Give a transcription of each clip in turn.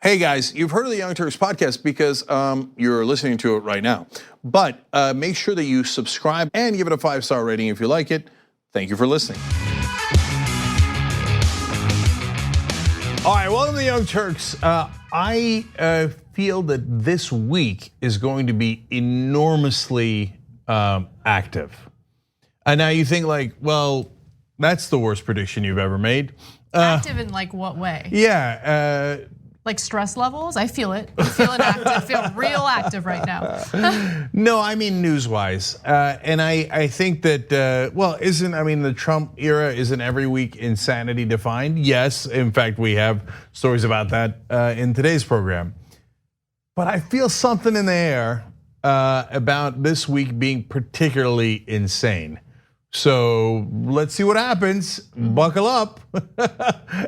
Hey guys, you've heard of the Young Turks podcast because you're listening to it right now. But make sure that you subscribe and give it a 5-star rating if you like it. Thank you for listening. All right, welcome to the Young Turks. I feel that this week is going to be enormously active. And now you think like, well, that's the worst prediction you've ever made. Active in like what way? Yeah. Like stress levels? I feel it. I'm feeling active. I feel real active right now. No, I mean news-wise. And I think that, well, the Trump era, isn't every week insanity defined? Yes, in fact, we have stories about that in today's program. But I feel something in the air about this week being particularly insane. So let's see what happens. Buckle up.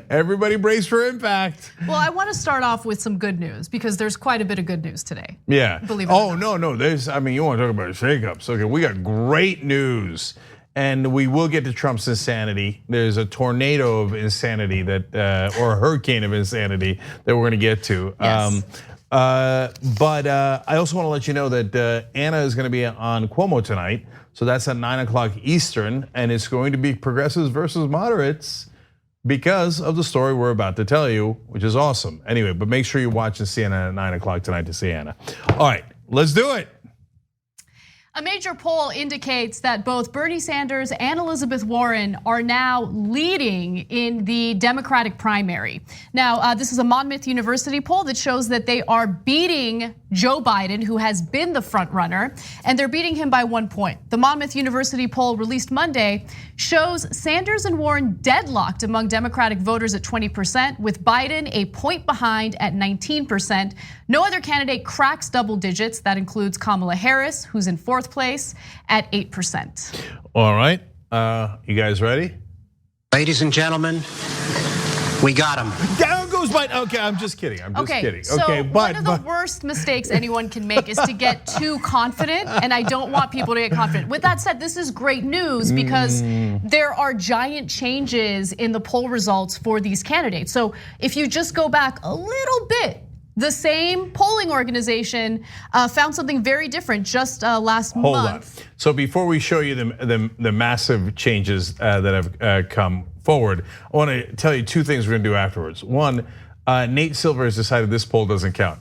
Everybody brace for impact. Well, I want to start off with some good news because there's quite a bit of good news today. Yeah. Believe it or not. No. You want to talk about shakeups. Okay, we got great news. And we will get to Trump's insanity. There's a tornado of insanity or a hurricane of insanity that we're going to get to. Yes. But I also want to let you know that Anna is going to be on Cuomo tonight. So that's at 9 o'clock Eastern, and it's going to be progressives versus moderates because of the story we're about to tell you, which is awesome. Anyway, but make sure you watch and see Anna at 9 o'clock tonight to see Anna. All right, let's do it. A major poll indicates that both Bernie Sanders and Elizabeth Warren are now leading in the Democratic primary. Now, this is a Monmouth University poll that shows that they are beating Joe Biden, who has been the front runner, and they're beating him by 1 point. The Monmouth University poll released Monday shows Sanders and Warren deadlocked among Democratic voters at 20%, with Biden a point behind at 19%. No other candidate cracks double digits. That includes Kamala Harris, who's in 4th place at 8%. All right, you guys ready? Ladies and gentlemen, we got him. Down goes Biden. Okay, I'm just kidding. So one of the worst mistakes anyone can make is to get too confident, and I don't want people to get confident. With that said, this is great news because there are giant changes in the poll results for these candidates. So if you just go back a little bit, the same polling organization found something very different just last month. Hold on. So before we show you the massive changes that have come forward, I want to tell you 2 things we're going to do afterwards. One, Nate Silver has decided this poll doesn't count.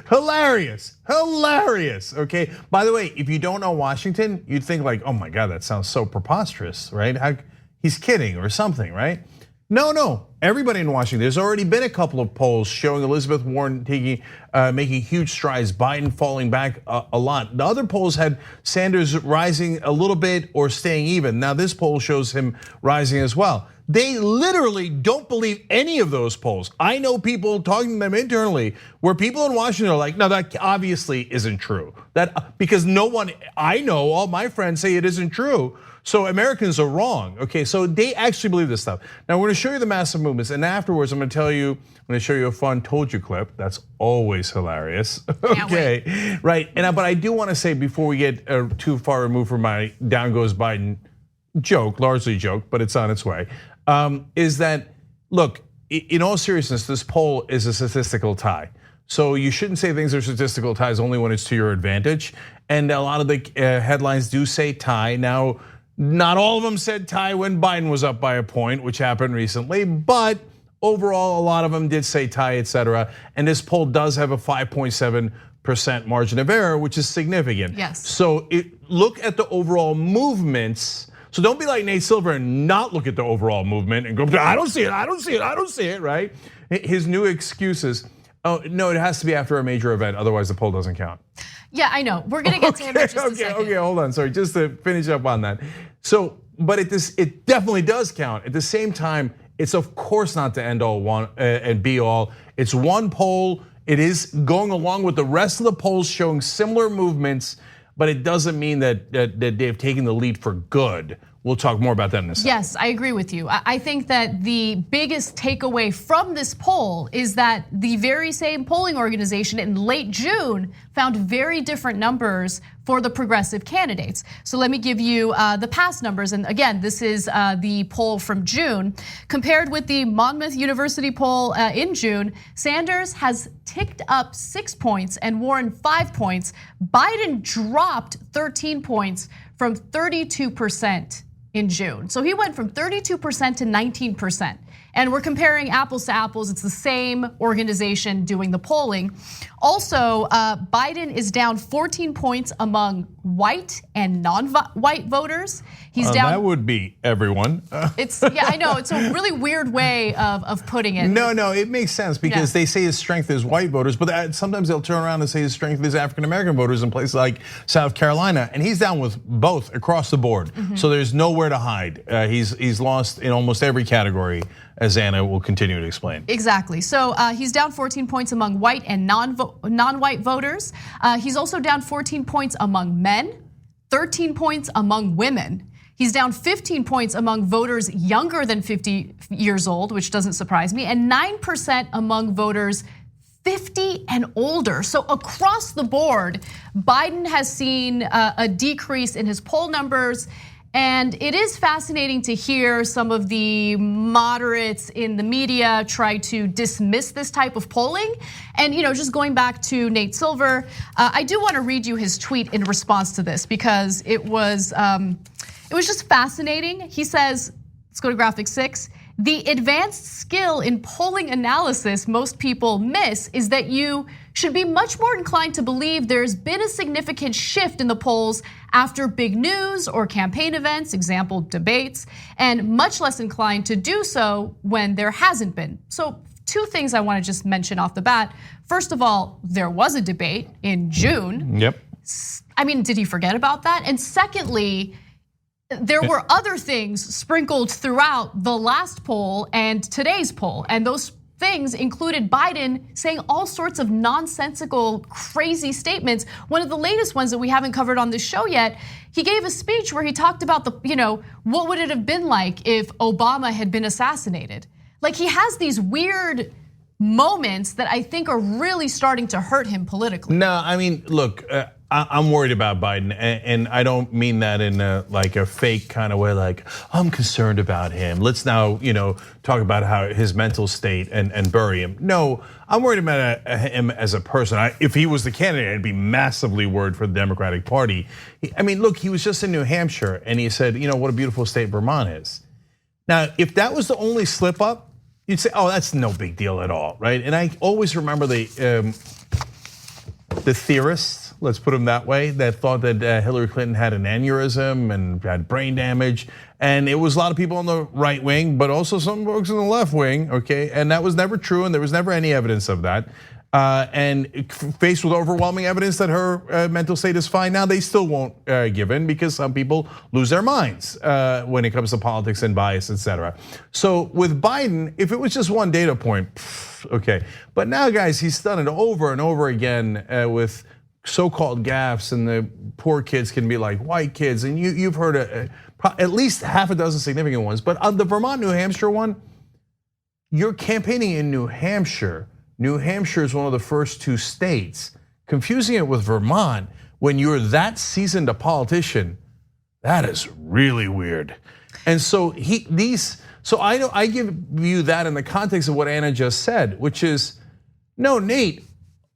Hilarious. Okay. By the way, if you don't know Washington, you'd think like, oh my God, that sounds so preposterous, right? He's kidding or something, right? No. Everybody in Washington. There's already been a couple of polls showing Elizabeth Warren making huge strides, Biden falling back a lot. The other polls had Sanders rising a little bit or staying even. Now this poll shows him rising as well. They literally don't believe any of those polls. I know people talking to them internally where people in Washington are like, no, that obviously isn't true. Because no one I know, all my friends say it isn't true. So Americans are wrong. Okay, so they actually believe this stuff. Now we're gonna show you the massive movements, and afterwards I'm gonna show you a fun told you clip. That's always hilarious. Okay, right. But I do wanna say before we get too far removed from my down goes Biden joke, largely joke, but it's on its way, is that, look, in all seriousness, this poll is a statistical tie. So you shouldn't say things are statistical ties only when it's to your advantage. And a lot of the headlines do say tie. Now, not all of them said tie when Biden was up by a point, which happened recently, but overall, a lot of them did say tie, etc. And this poll does have a 5.7% margin of error, which is significant. Yes. So look at the overall movements. So don't be like Nate Silver and not look at the overall movement and go, I don't see it, right? His new excuses. Oh, no, it has to be after a major event, otherwise the poll doesn't count. Yeah, I know. We're gonna get to him in just a second. Okay, hold on. Sorry, just to finish up on that. So, but it definitely does count. At the same time, it's of course not the end all one and be all. It's one poll. It is going along with the rest of the polls showing similar movements, but it doesn't mean that they've taken the lead for good. We'll talk more about that in a second. Yes, I agree with you. I think that the biggest takeaway from this poll is that the very same polling organization in late June found very different numbers for the progressive candidates. So let me give you the past numbers. And again, this is the poll from June. Compared with the Monmouth University poll in June, Sanders has ticked up 6 points and Warren 5 points. Biden dropped 13 points from 32% in June. So he went from 32% to 19%. And we're comparing apples to apples. It's the same organization doing the polling. Also, Biden is down 14 points among white and non-white voters. He's down. That would be everyone. Yeah, I know. It's a really weird way of putting it. No, it makes sense because they say his strength is white voters, but sometimes they'll turn around and say his strength is African American voters in places like South Carolina, and he's down with both across the board. So there's nowhere to hide. He's lost in almost every category, as Anna will continue to explain. Exactly. So he's down 14 points among white and non-white voters. He's also down 14 points among men, 13 points among women. He's down 15 points among voters younger than 50 years old, which doesn't surprise me, and 9% among voters 50 and older. So across the board, Biden has seen a decrease in his poll numbers. And it is fascinating to hear some of the moderates in the media try to dismiss this type of polling. And just going back to Nate Silver, I do want to read you his tweet in response to this because it was just fascinating. He says, let's go to graphic 6. The advanced skill in polling analysis most people miss is that you should be much more inclined to believe there's been a significant shift in the polls after big news or campaign events, example, debates, and much less inclined to do so when there hasn't been. So 2 things I want to just mention off the bat. First of all, there was a debate in June. Yep. I mean, did he forget about that? And secondly, there were other things sprinkled throughout the last poll and today's poll, and those things included Biden saying all sorts of nonsensical, crazy statements. One of the latest ones that we haven't covered on this show yet, he gave a speech where he talked about what would it have been like if Obama had been assassinated? Like he has these weird moments that I think are really starting to hurt him politically. No, I mean, look, I'm worried about Biden, and I don't mean that in a fake kind of way, like I'm concerned about him. Let's now, talk about how his mental state and bury him. No, I'm worried about him as a person. If he was the candidate, I'd be massively worried for the Democratic Party. I mean, look, he was just in New Hampshire, and he said, what a beautiful state Vermont is. Now, if that was the only slip up, you'd say, oh, that's no big deal at all, right? And I always remember the theorists, let's put them that way, that thought that Hillary Clinton had an aneurysm and had brain damage. And it was a lot of people on the right wing, but also some folks on the left wing, okay? And that was never true, and there was never any evidence of that. And faced with overwhelming evidence that her mental state is fine now, they still won't give in because some people lose their minds when it comes to politics and bias, etc. So with Biden, if it was just one data point, okay. But now, guys, he's done it over and over again with so-called gaffes, and the poor kids can be like white kids, and you've heard at least half a dozen significant ones. But on the Vermont, New Hampshire one, you're campaigning in New Hampshire. New Hampshire is one of the first 2 states. Confusing it with Vermont when you're that seasoned a politician, that is really weird. And so I give you that in the context of what Anna just said, which is, no, Nate,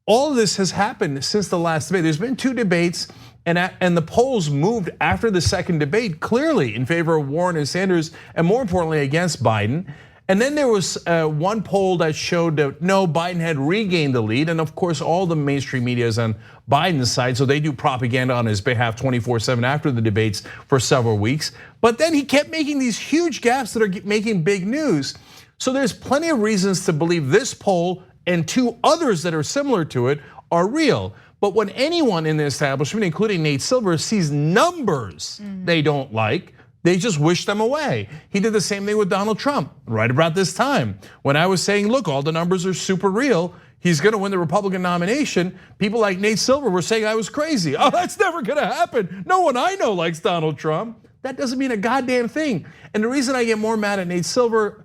all of this has happened since the last debate. There's been 2 debates, and the polls moved after the second debate clearly in favor of Warren and Sanders, and more importantly against Biden. And then there was one poll that showed that no, Biden had regained the lead, and of course all the mainstream media is on Biden's side, so they do propaganda on his behalf 24/7 after the debates for several weeks. But then he kept making these huge gaps that are making big news. So there's plenty of reasons to believe this poll and 2 others that are similar to it are real. But when anyone in the establishment, including Nate Silver, sees numbers they don't like, they just wish them away. He did the same thing with Donald Trump right about this time. When I was saying, look, all the numbers are super real, he's gonna win the Republican nomination, people like Nate Silver were saying I was crazy. Oh, that's never gonna happen. No one I know likes Donald Trump. that doesn't mean a goddamn thing. And the reason I get more mad at Nate Silver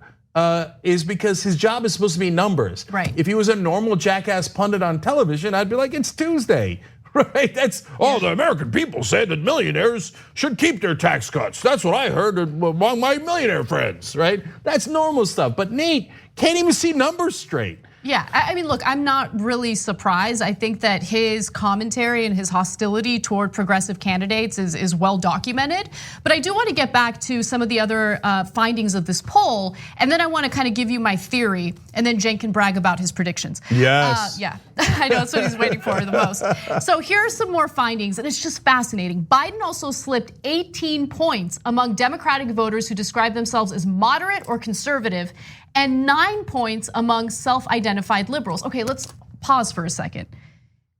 is because his job is supposed to be numbers. Right. If he was a normal jackass pundit on television, I'd be like, it's Tuesday. Right, the American people say that millionaires should keep their tax cuts. That's what I heard among my millionaire friends, right? That's normal stuff, but Nate can't even see numbers straight. Yeah, I mean, look, I'm not really surprised. I think that his commentary and his hostility toward progressive candidates is well documented. But I do want to get back to some of the other findings of this poll, and then I want to kind of give you my theory, and then Cenk can brag about his predictions. Yes. Yeah, I know that's what he's waiting for the most. So here are some more findings, and it's just fascinating. Biden also slipped 18 points among Democratic voters who describe themselves as moderate or conservative, and 9 points among self-identified liberals. Okay, let's pause for a second.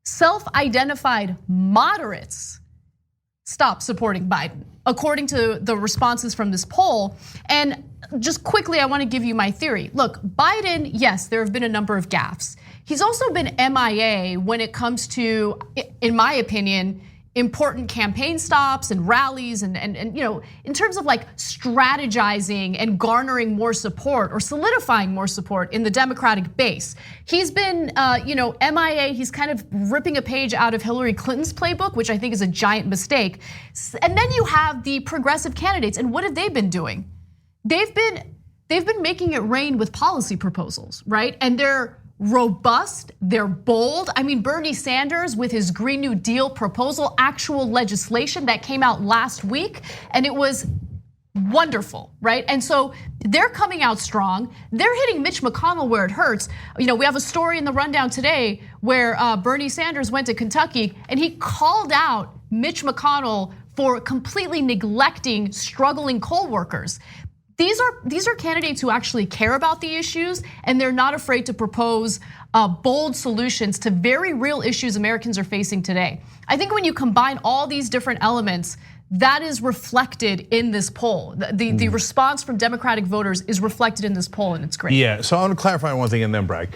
Self-identified moderates stopped supporting Biden, according to the responses from this poll. And just quickly, I want to give you my theory. Look, Biden, yes, there have been a number of gaffes. He's also been MIA when it comes to, in my opinion, important campaign stops and rallies and in terms of like strategizing and garnering more support or solidifying more support in the Democratic base. He's been MIA, he's kind of ripping a page out of Hillary Clinton's playbook, which I think is a giant mistake. And then you have the progressive candidates, and what have they been doing? They've been making it rain with policy proposals, right? And they're robust, they're bold. I mean, Bernie Sanders with his Green New Deal proposal, actual legislation that came out last week, and it was wonderful, right? And so they're coming out strong. They're hitting Mitch McConnell where it hurts. We have a story in the rundown today where Bernie Sanders went to Kentucky and he called out Mitch McConnell for completely neglecting struggling coal workers. These are candidates who actually care about the issues, and they're not afraid to propose bold solutions to very real issues Americans are facing today. I think when you combine all these different elements, that is reflected in this poll. The response from Democratic voters is reflected in this poll, and it's great. Yeah, so I want to clarify one thing and then brag.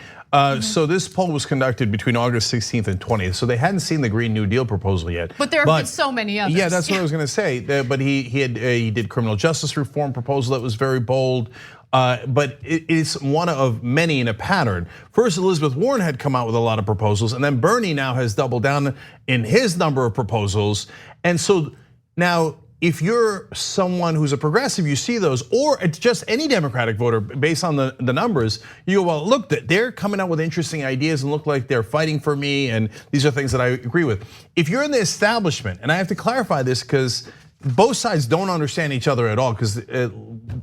So this poll was conducted between August 16th and 20th, so they hadn't seen the Green New Deal proposal yet. But there have been so many others. Yeah, that's what I was going to say. But he did criminal justice reform proposal that was very bold. But it's one of many in a pattern. First, Elizabeth Warren had come out with a lot of proposals, and then Bernie now has doubled down in his number of proposals. And so now, if you're someone who's a progressive, you see those, or it's just any Democratic voter based on the numbers, you go, well, look, they're coming out with interesting ideas and look like they're fighting for me, and these are things that I agree with. If you're in the establishment, and I have to clarify this because both sides don't understand each other at all because they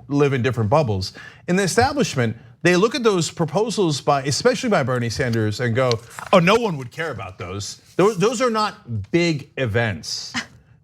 live in different bubbles. In the establishment, they look at those proposals especially by Bernie Sanders and go, oh, no one would care about those. Those are not big events.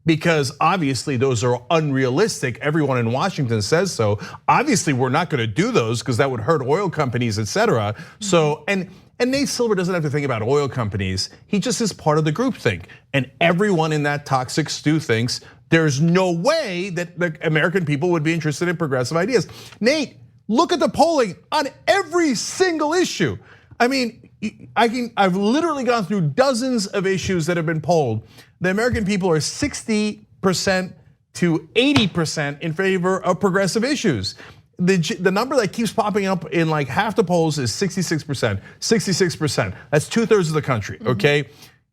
Because obviously those are unrealistic. Everyone in Washington says so. Obviously, we're not going to do those because that would hurt oil companies, et cetera. So, and Nate Silver doesn't have to think about oil companies. He just is part of the groupthink. And everyone in that toxic stew thinks there's no way that the American people would be interested in progressive ideas. Nate, look at the polling on every single issue. I mean, I've literally gone through dozens of issues that have been polled. The American people are 60% to 80% in favor of progressive issues. The number that keeps popping up in like half the polls is 66%, 66%. That's 2/3 of the country, okay?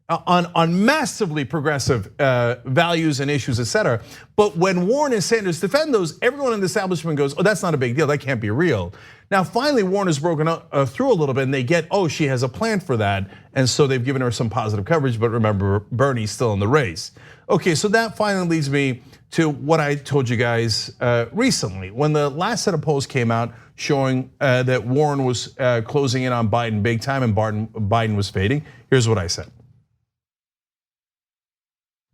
On massively progressive values and issues, et cetera. But when Warren and Sanders defend those, everyone in the establishment goes, oh, that's not a big deal, that can't be real. Now, finally, Warren has broken through a little bit and they get, oh, she has a plan for that. And so they've given her some positive coverage, but remember, Bernie's still in the race. Okay, so that finally leads me to what I told you guys recently. When the last set of polls came out showing that Warren was closing in on Biden big time and Biden was fading, here's what I said.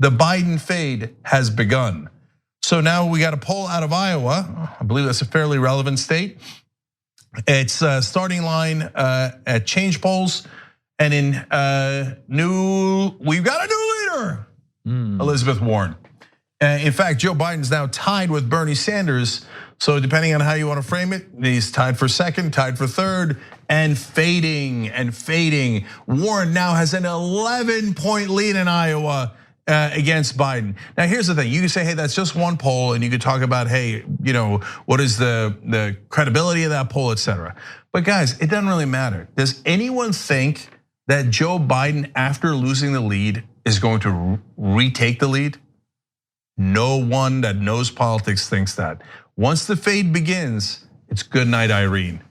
The Biden fade has begun. So now we got a poll out of Iowa. I believe that's a fairly relevant state. It's starting line at Change Polls, and in we've got a new leader, Elizabeth Warren. In fact, Joe Biden's now tied with Bernie Sanders. So depending on how you want to frame it, he's tied for second, tied for third, and fading and fading. Warren now has an 11-point lead in Iowa. against Biden. Now, here's the thing. You can say, hey, that's just one poll, and you could talk about, hey, what is the credibility of that poll, et cetera. But guys, it doesn't really matter. Does anyone think that Joe Biden, after losing the lead, is going to retake the lead? No one that knows politics thinks that. Once the fade begins, it's good night, Irene.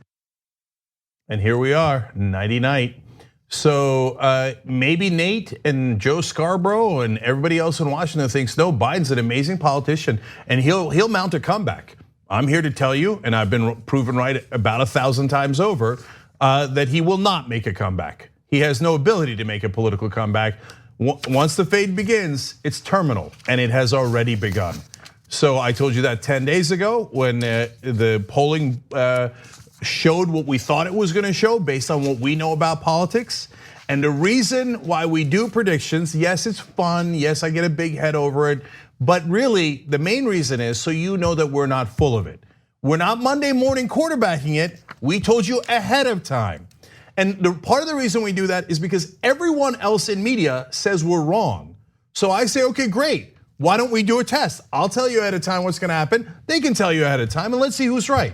And here we are, nighty night. So maybe Nate and Joe Scarborough and everybody else in Washington thinks, no, Biden's an amazing politician and he'll mount a comeback. I'm here to tell you, and I've been proven right about 1,000 times over, that he will not make a comeback. He has no ability to make a political comeback. Once the fade begins, it's terminal, and it has already begun. So I told you that 10 days ago when the polling showed what we thought it was gonna show based on what we know about politics. And the reason why we do predictions, yes, it's fun, yes, I get a big head over it, but really the main reason is so you know that we're not full of it. We're not Monday morning quarterbacking it, we told you ahead of time. And part of the reason we do that is because everyone else in media says we're wrong. So I say, okay, great, why don't we do a test? I'll tell you ahead of time what's gonna happen, they can tell you ahead of time, and let's see who's right.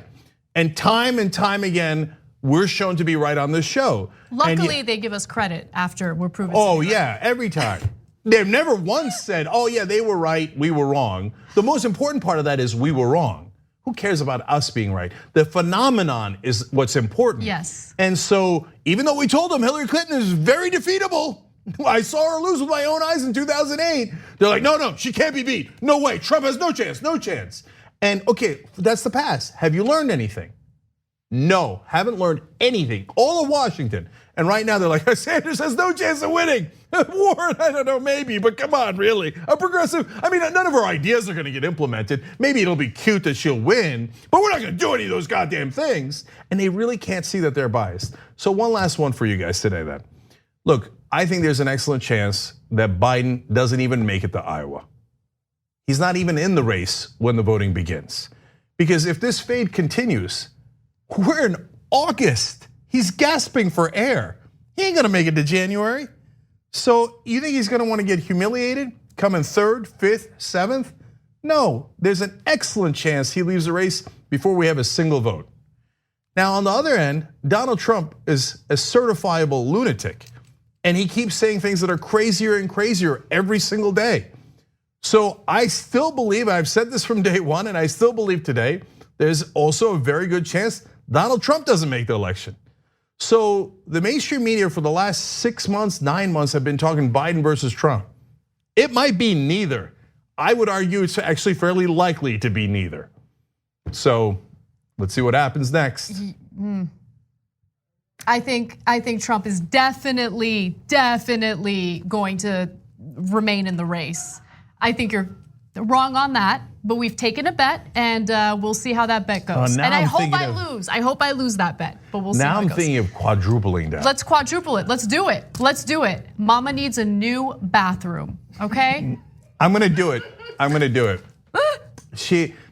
And time again, we're shown to be right on this show. Luckily, they give us credit after we're proven. Oh yeah, every time. They've never once said, oh yeah, they were right, we were wrong. The most important part of that is we were wrong. Who cares about us being right? The phenomenon is what's important. Yes. And so even though we told them Hillary Clinton is very defeatable, I saw her lose with my own eyes in 2008. They're like, no, she can't be beat. No way, Trump has no chance, no chance. And okay, that's the past. Have you learned anything? No, haven't learned anything. All of Washington. And right now they're like, Sanders has no chance of winning. Warren, I don't know, maybe, but come on, really. A progressive, I mean, none of her ideas are gonna get implemented. Maybe it'll be cute that she'll win, but we're not gonna do any of those goddamn things. And they really can't see that they're biased. So one last one for you guys today then. Look, I think there's an excellent chance that Biden doesn't even make it to Iowa. He's not even in the race when the voting begins. Because if this fade continues, we're in August. He's gasping for air. He ain't gonna make it to January. So you think he's gonna wanna get humiliated, come in 3rd, 5th, 7th? No, there's an excellent chance he leaves the race before we have a single vote. Now on the other end, Donald Trump is a certifiable lunatic. And he keeps saying things that are crazier and crazier every single day. So I still believe, I've said this from day one, and I still believe today, there's also a very good chance Donald Trump doesn't make the election. So the mainstream media for the last 6 months, 9 months have been talking Biden versus Trump. It might be neither. I would argue it's actually fairly likely to be neither. So let's see what happens next. I think Trump is definitely going to remain in the race. I think you're wrong on that, but we've taken a bet, and we'll see how that bet goes. And I hope I lose. I hope I lose that bet, but we'll see how it goes. Now I'm thinking of quadrupling that. Let's quadruple it. Let's do it. Let's do it. Mama needs a new bathroom. Okay. I'm gonna do it. I'm gonna do it.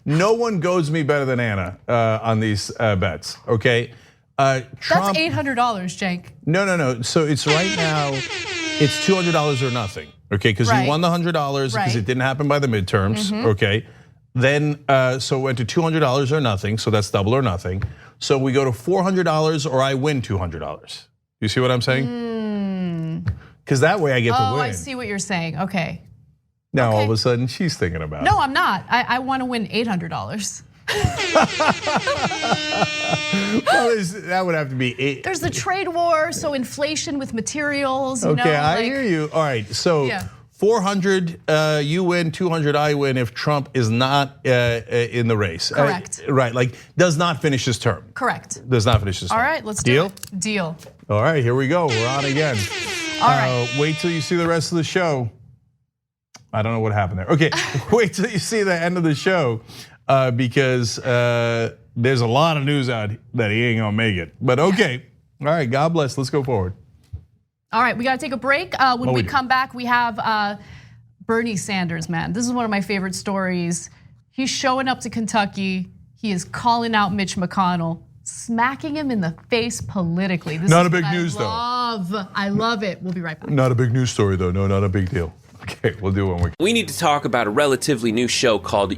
No one goads me better than Anna on these bets. Okay. Trump, that's $800, Cenk. No. So it's right now, it's $200 or nothing. Okay, because you won the $100 because it didn't happen by the midterms. Okay, then so it went to $200 or nothing. So that's double or nothing. So we go to $400 or I win $200. You see what I'm saying? Because that way I get to win. Oh, I see what you're saying. Okay. Now all of a sudden she's thinking about it. No, I'm not. I want to win $800. Well, that would have to be 8. There's the trade war, so inflation with materials. Okay, I hear you. All right, so 400 you win, 200 I win if Trump is not in the race. Correct. Right, like does not finish his term. Correct. Does not finish his term. All right, let's do it. Deal. All right, here we go. We're on again. All right. Wait till you see the rest of the show. I don't know what happened there. Okay, wait till you see the end of the show. Because there's a lot of news out that he ain't gonna make it. But okay, all right, God bless, let's go forward. All right, we gotta take a break. When we come back, we have Bernie Sanders, man. This is one of my favorite stories. He's showing up to Kentucky. He is calling out Mitch McConnell, smacking him in the face politically. This not is a big news though. I love it. We'll be right back. Not a big news story though, no, not a big deal. Okay, we'll do one. We need to talk about a relatively new show called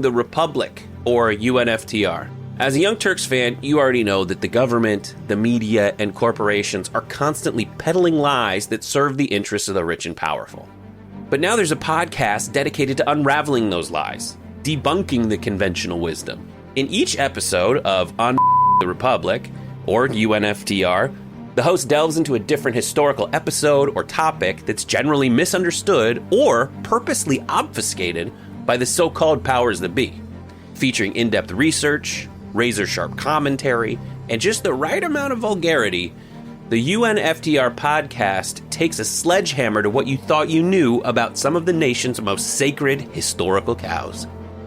the Republic, or UNFTR. As a Young Turks fan, you already know that the government, the media, and corporations are constantly peddling lies that serve the interests of the rich and powerful. But now there's a podcast dedicated to unraveling those lies, debunking the conventional wisdom. In each episode of the Republic, or UNFTR, the host delves into a different historical episode or topic that's generally misunderstood or purposely obfuscated by the so-called powers that be, featuring in-depth research, razor-sharp commentary, and just the right amount of vulgarity. The UNFTR podcast takes a sledgehammer to what you thought you knew about some of the nation's most sacred historical cows.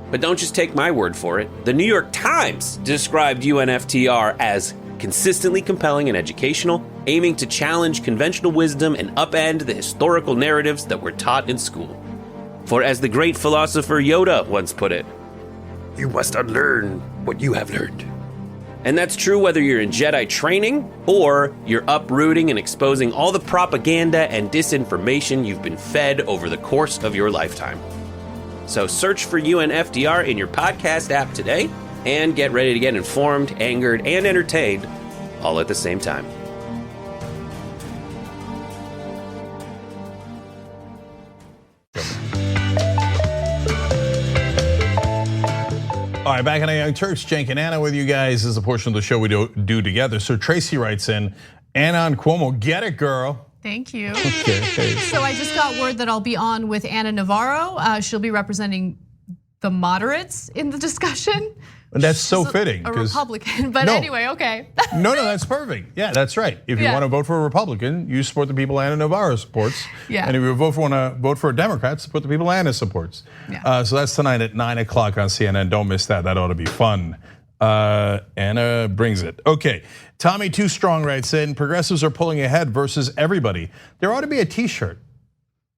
But don't just take my word for it. The New York Times described UNFTR as consistently compelling and educational, aiming to challenge conventional wisdom and upend the historical narratives that were taught in school. For as the great philosopher Yoda once put it, you must unlearn what you have learned. And that's true whether you're in Jedi training or you're uprooting and exposing all the propaganda and disinformation you've been fed over the course of your lifetime. So search for UNFTR in your podcast app today and get ready to get informed, angered, and entertained all at the same time. All right, back on the Young Turks, Cenk and Anna with you guys. This is a portion of the show we do together. So Tracy writes in, Anna on Cuomo, get it, girl. Thank you. Okay. So I just got word that I'll be on with Anna Navarro. She'll be representing the moderates in the discussion. And that's so fitting. A Republican, but anyway, okay. No, that's perfect. Yeah, that's right. If you want to vote for a Republican, you support the people Anna Navarro supports. Yeah. And if you want to vote for a Democrat, support the people Anna supports. Yeah. So that's tonight at 9 o'clock on CNN. Don't miss that. That ought to be fun. Anna brings it. Okay. Tommy Too Strong writes in, progressives are pulling ahead versus everybody. There ought to be a t-shirt.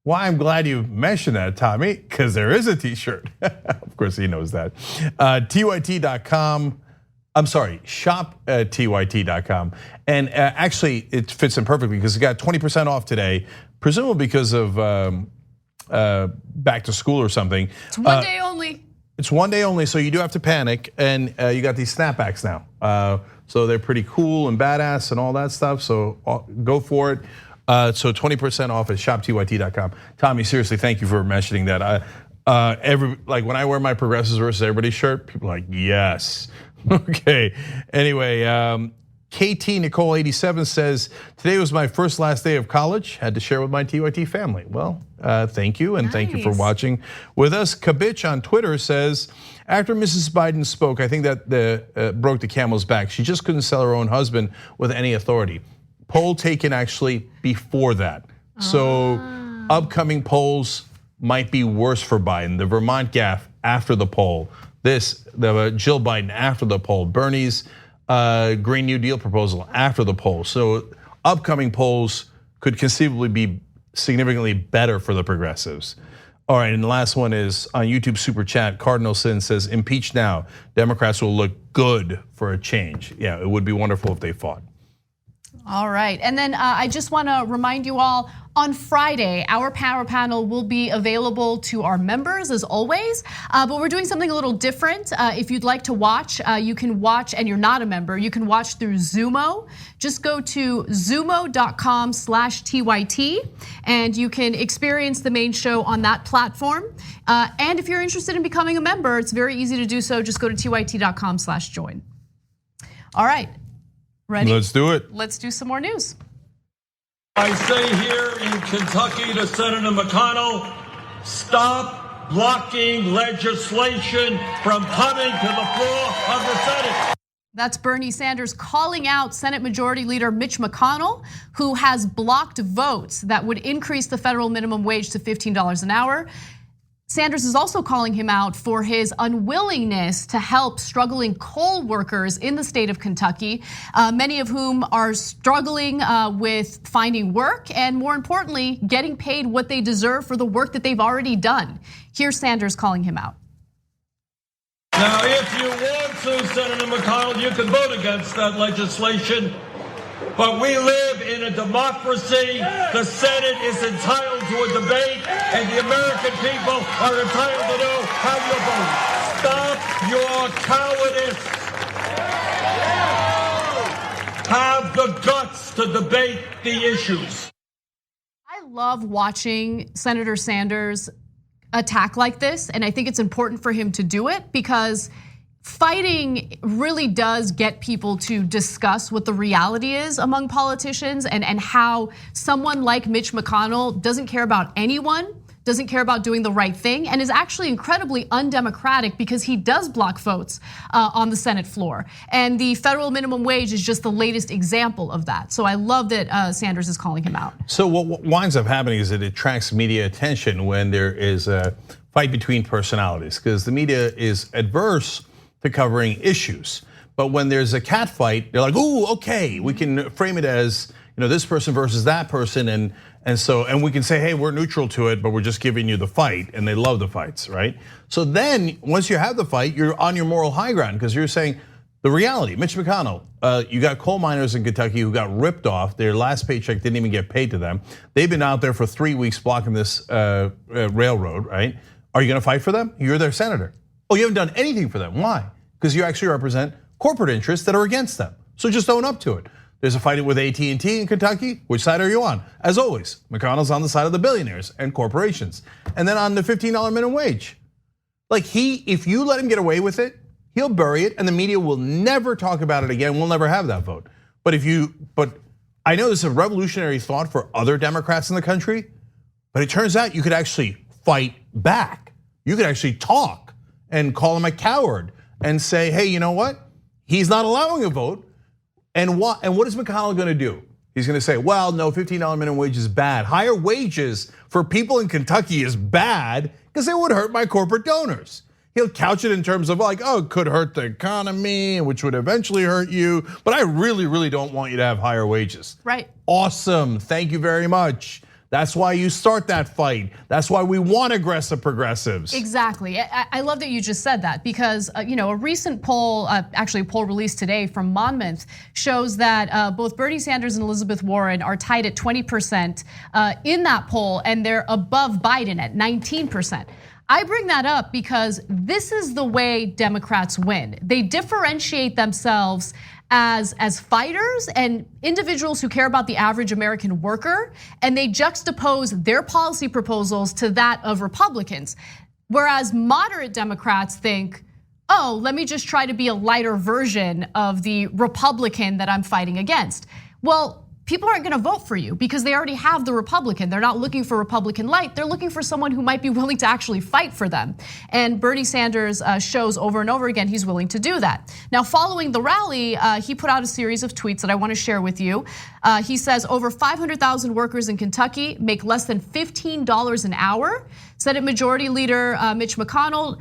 Why I'm glad you mentioned that, Tommy, because there is a t-shirt. Of course he knows that. TYT.com, I'm sorry, shop TYT.com. And actually it fits in perfectly because it got 20% off today, presumably because of back to school or something. It's one day only. It's one day only, so you do have to panic. And you got these snapbacks now. So they're pretty cool and badass and all that stuff, so go for it. So 20% off at shoptyt.com. Tommy, seriously, thank you for mentioning that. Like when I wear my Progressives versus Everybody shirt, people are like, yes. Okay. Anyway, KT Nicole 87 says, today was my last day of college. Had to share with my TYT family. Well, thank you, and thank you for watching with us. Kabitch on Twitter says, after Mrs. Biden spoke, I think that broke the camel's back. She just couldn't sell her own husband with any authority. Poll taken actually before that. So upcoming polls might be worse for Biden. The Vermont gaffe after the poll. The Jill Biden after the poll. Bernie's Green New Deal proposal after the poll. So upcoming polls could conceivably be significantly better for the progressives. All right, and the last one is on YouTube Super Chat. Cardinal Sin says, impeach now. Democrats will look good for a change. Yeah, it would be wonderful if they fought. All right, and then I just want to remind you all, on Friday, our power panel will be available to our members as always, but we're doing something a little different. If you'd like to watch, you can watch, and you're not a member, you can watch through Zumo. Just go to zumo.com/TYT, and you can experience the main show on that platform. And if you're interested in becoming a member, it's very easy to do so. Just go to tyt.com/join. All right. Ready? Let's do it. Let's do some more news. I say here in Kentucky to Senator McConnell, stop blocking legislation from coming to the floor of the Senate. That's Bernie Sanders calling out Senate Majority Leader Mitch McConnell, who has blocked votes that would increase the federal minimum wage to $15 an hour. Sanders is also calling him out for his unwillingness to help struggling coal workers in the state of Kentucky, many of whom are struggling with finding work and, more importantly, getting paid what they deserve for the work that they've already done. Here's Sanders calling him out. Now, if you want to, Senator McConnell, you can vote against that legislation. But we live in a democracy. The Senate is entitled to a debate, and the American people are entitled to know how you vote. Stop your cowardice. Have the guts to debate the issues. I love watching Senator Sanders attack like this, and I think it's important for him to do it because fighting really does get people to discuss what the reality is among politicians and how someone like Mitch McConnell doesn't care about anyone, doesn't care about doing the right thing, and is actually incredibly undemocratic because he does block votes on the Senate floor. And the federal minimum wage is just the latest example of that. So I love that Sanders is calling him out. So what winds up happening is it attracts media attention when there is a fight between personalities, because the media is adverse to covering issues. But when there's a cat fight, they're like, "Ooh, okay, we can frame it as this person versus that person, and we can say, hey, we're neutral to it, but we're just giving you the fight," and they love the fights, right? So then once you have the fight, you're on your moral high ground because you're saying the reality. Mitch McConnell, you got coal miners in Kentucky who got ripped off. Their last paycheck didn't even get paid to them. They've been out there for 3 weeks blocking this railroad, right? Are you gonna fight for them? You're their senator. Oh, you haven't done anything for them. Why? Because you actually represent corporate interests that are against them. So just own up to it. There's a fight with AT&T in Kentucky. Which side are you on? As always, McConnell's on the side of the billionaires and corporations. And then on the $15 minimum wage. Like if you let him get away with it, he'll bury it and the media will never talk about it again. We'll never have that vote. But I know this is a revolutionary thought for other Democrats in the country, but it turns out you could actually fight back. You could actually talk and call him a coward and say, hey, you know what? He's not allowing a vote. And what is McConnell gonna do? He's gonna say, well, no, $15 minimum wage is bad. Higher wages for people in Kentucky is bad because it would hurt my corporate donors. He'll couch it in terms of like, oh, it could hurt the economy, which would eventually hurt you. But I really, really don't want you to have higher wages. Right. Awesome, thank you very much. That's why you start that fight. That's why we want aggressive progressives. Exactly. I love that you just said that because a recent poll, actually a poll released today from Monmouth, shows that both Bernie Sanders and Elizabeth Warren are tied at 20% in that poll, and they're above Biden at 19%. I bring that up because this is the way Democrats win. They differentiate themselves as fighters and individuals who care about the average American worker, and they juxtapose their policy proposals to that of Republicans. Whereas moderate Democrats think, oh, let me just try to be a lighter version of the Republican that I'm fighting against. Well, people aren't gonna vote for you because they already have the Republican. They're not looking for Republican light, they're looking for someone who might be willing to actually fight for them. And Bernie Sanders shows over and over again he's willing to do that. Now, following the rally, he put out a series of tweets that I wanna share with you. He says over 500,000 workers in Kentucky make less than $15 an hour. Senate Majority Leader Mitch McConnell,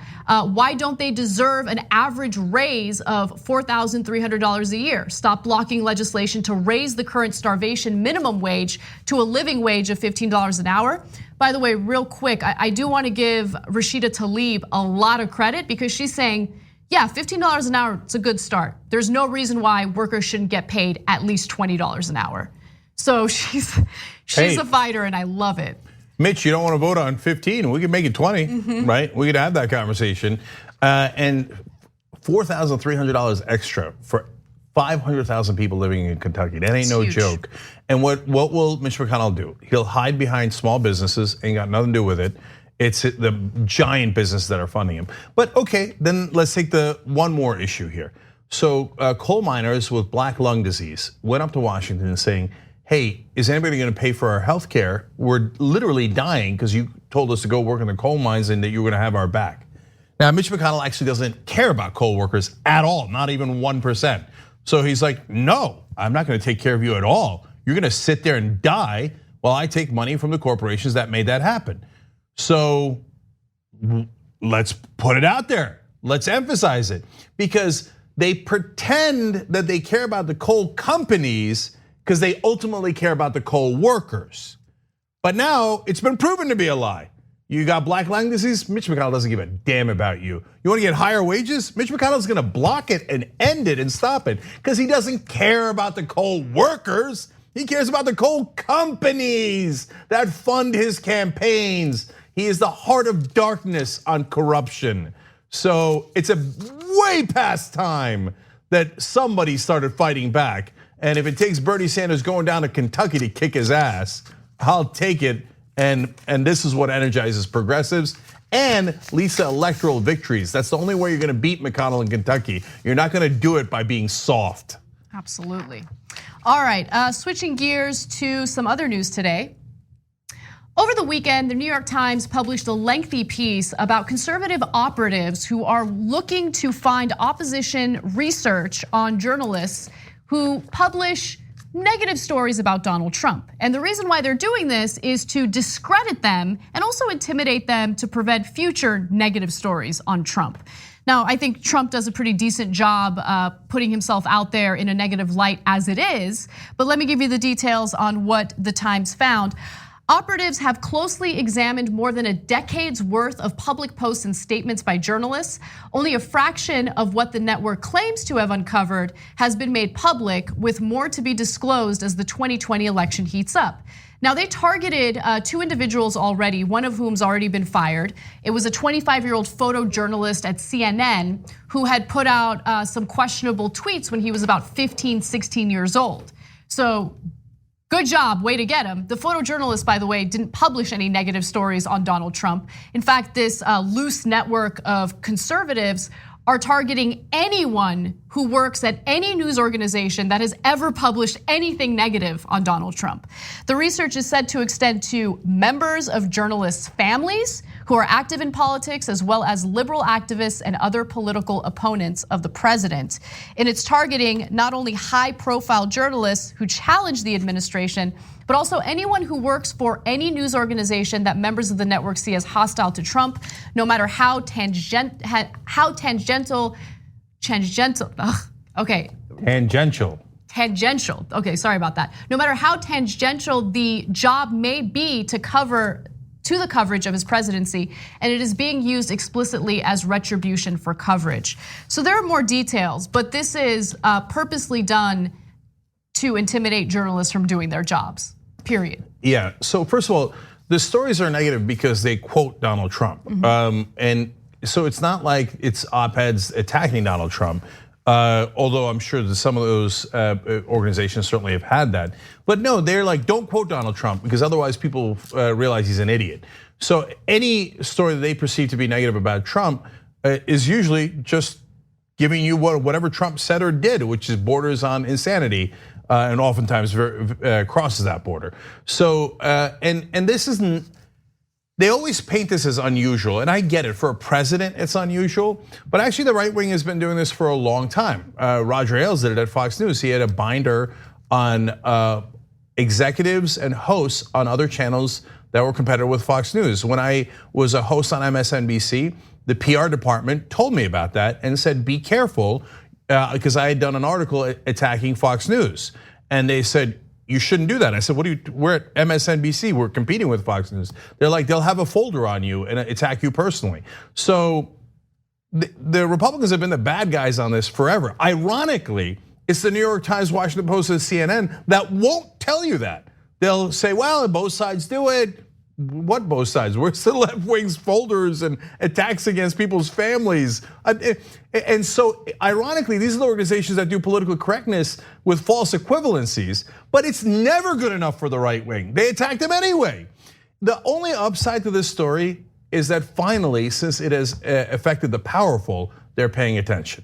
why don't they deserve an average raise of $4,300 a year? Stop blocking legislation to raise the current starvation minimum wage to a living wage of $15 an hour. By the way, real quick, I do want to give Rashida Tlaib a lot of credit because she's saying, yeah, $15 an hour, it's a good start. There's no reason why workers shouldn't get paid at least $20 an hour. So she's a fighter and I love it. Mitch, you don't want to vote on 15, we could make it 20, right? We could have that conversation. And $4,300 extra for 500,000 people living in Kentucky. That ain't no joke. And what will Mitch McConnell do? He'll hide behind small businesses, ain't got nothing to do with it. It's the giant businesses that are funding him. But okay, then let's take the one more issue here. So coal miners with black lung disease went up to Washington and saying, hey, is anybody gonna pay for our health care? We're literally dying because you told us to go work in the coal mines and that you were gonna have our back. Now, Mitch McConnell actually doesn't care about coal workers at all, not even 1%. So he's like, no, I'm not gonna take care of you at all. You're gonna sit there and die while I take money from the corporations that made that happen. So let's put it out there. Let's emphasize it because they pretend that they care about the coal companies because they ultimately care about the coal workers. But now it's been proven to be a lie. You got black lung disease? Mitch McConnell doesn't give a damn about you. You want to get higher wages? Mitch McConnell's going to block it and end it and stop it because he doesn't care about the coal workers. He cares about the coal companies that fund his campaigns. He is the heart of darkness on corruption. So it's a way past time that somebody started fighting back. And if it takes Bernie Sanders going down to Kentucky to kick his ass, I'll take it. And this is what energizes progressives and leads to electoral victories. That's the only way you're gonna beat McConnell in Kentucky. You're not gonna do it by being soft. Absolutely. All right, switching gears to some other news today. Over the weekend, the New York Times published a lengthy piece about conservative operatives who are looking to find opposition research on journalists who publish negative stories about Donald Trump. And the reason why they're doing this is to discredit them and also intimidate them to prevent future negative stories on Trump. Now, I think Trump does a pretty decent job putting himself out there in a negative light as it is, but let me give you the details on what the Times found. Operatives have closely examined more than a decade's worth of public posts and statements by journalists. Only a fraction of what the network claims to have uncovered has been made public, with more to be disclosed as the 2020 election heats up. Now, they targeted 2 individuals already, one of whom's already been fired. It was a 25-year-old photojournalist at CNN who had put out some questionable tweets when he was about 15, 16 years old. So good job, way to get him. The photojournalist, by the way, didn't publish any negative stories on Donald Trump. In fact, this loose network of conservatives are targeting anyone who works at any news organization that has ever published anything negative on Donald Trump. The research is said to extend to members of journalists' families who are active in politics, as well as liberal activists and other political opponents of the president. And it's targeting not only high-profile journalists who challenge the administration, but also anyone who works for any news organization that members of the network see as hostile to Trump, no matter how tangential. Okay. Tangential. Okay, sorry about that. No matter how tangential the job may be to the coverage of his presidency, and it is being used explicitly as retribution for coverage. So there are more details, but this is purposely done to intimidate journalists from doing their jobs, period. Yeah, so first of all, the stories are negative because they quote Donald Trump. And so it's not like it's op-eds attacking Donald Trump, although I'm sure that some of those organizations certainly have had that. But no, they're like, don't quote Donald Trump because otherwise people realize he's an idiot. So any story that they perceive to be negative about Trump is usually just giving you whatever Trump said or did, which is borders on insanity. And oftentimes crosses that border. So, and this isn't, they always paint this as unusual, and I get it, for a president it's unusual, but actually the right wing has been doing this for a long time. Roger Ailes did it at Fox News. He had a binder on executives and hosts on other channels that were competitive with Fox News. When I was a host on MSNBC, the PR department told me about that and said, be careful, because I had done an article attacking Fox News. And they said, you shouldn't do that. I said, we're at MSNBC, we're competing with Fox News. They're like, they'll have a folder on you and attack you personally. So the Republicans have been the bad guys on this forever. Ironically, it's the New York Times, Washington Post, and CNN that won't tell you that. They'll say, well, both sides do it. What both sides? Where's the left wing's folders and attacks against people's families? And so ironically, these are the organizations that do political correctness with false equivalencies, but it's never good enough for the right wing. They attack them anyway. The only upside to this story is that finally, since it has affected the powerful, they're paying attention.